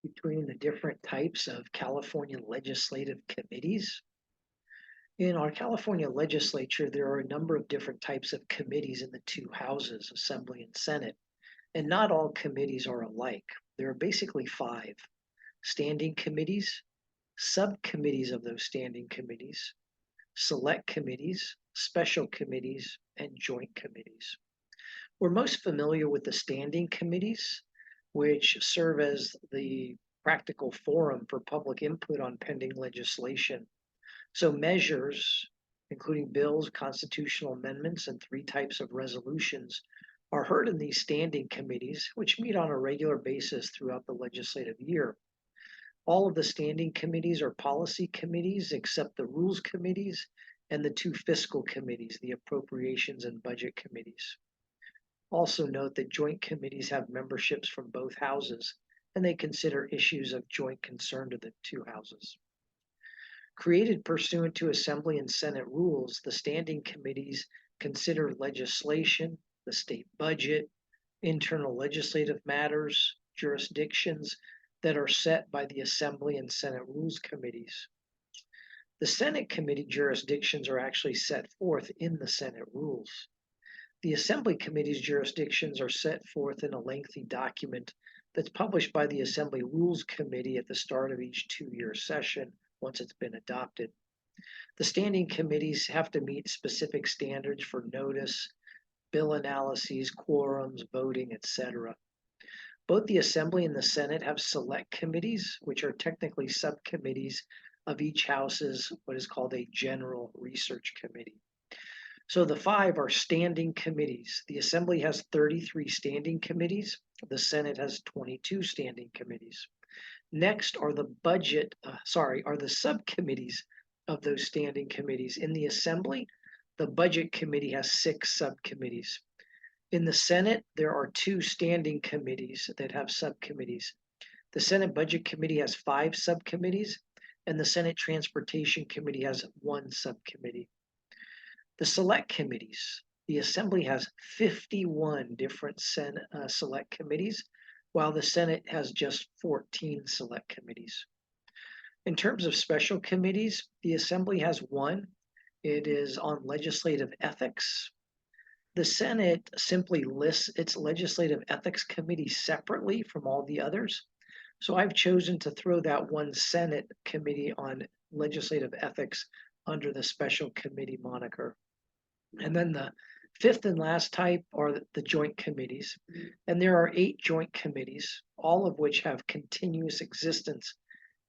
between the different types of California legislative committees. In our California legislature, there are a number of different types of committees in the two houses, Assembly and Senate, and not all committees are alike. There are basically five: standing committees, subcommittees of those standing committees, select committees, special committees, and joint committees. We're most familiar with the standing committees, which serve as the practical forum for public input on pending legislation. So measures, including bills, constitutional amendments, and three types of resolutions, are heard in these standing committees, which meet on a regular basis throughout the legislative year. All of the standing committees are policy committees, except the rules committees and the two fiscal committees, the appropriations and budget committees. Also note that joint committees have memberships from both houses, and they consider issues of joint concern to the two houses. Created pursuant to Assembly and Senate rules, the standing committees consider legislation, the state budget, internal legislative matters, jurisdictions that are set by the Assembly and Senate rules committees. The Senate committee jurisdictions are actually set forth in the Senate rules. The Assembly Committee's jurisdictions are set forth in a lengthy document that's published by the Assembly Rules Committee at the start of each two-year session once it's been adopted. The standing committees have to meet specific standards for notice, bill analyses, quorums, voting, etc. Both the Assembly and the Senate have select committees, which are technically subcommittees of each house's what is called a general research committee. So the five are standing committees. The Assembly has 33 standing committees. The Senate has 22 standing committees. Next are the subcommittees of those standing committees. In the Assembly, the Budget Committee has 6 subcommittees. In the Senate, there are 2 standing committees that have subcommittees. The Senate Budget Committee has 5 subcommittees, and the Senate Transportation Committee has 1 subcommittee. The select committees, the Assembly has 51 different select committees, while the Senate has just 14 select committees. In terms of special committees, the Assembly has 1. It is on legislative ethics. The Senate simply lists its legislative ethics committee separately from all the others. So I've chosen to throw that one Senate committee on legislative ethics under the special committee moniker. And then the fifth and last type are the joint committees. And there are 8 joint committees, all of which have continuous existence,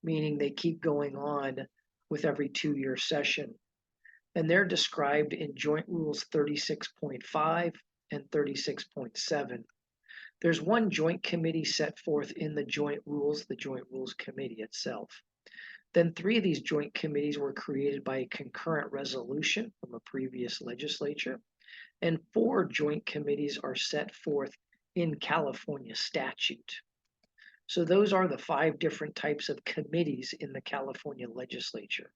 meaning they keep going on with every 2-year session. And they're described in Joint Rules 36.5 and 36.7. There's one joint committee set forth in the Joint Rules Committee itself. Then 3 of these joint committees were created by a concurrent resolution from a previous legislature, and 4 joint committees are set forth in California statute. So those are the 5 different types of committees in the California legislature.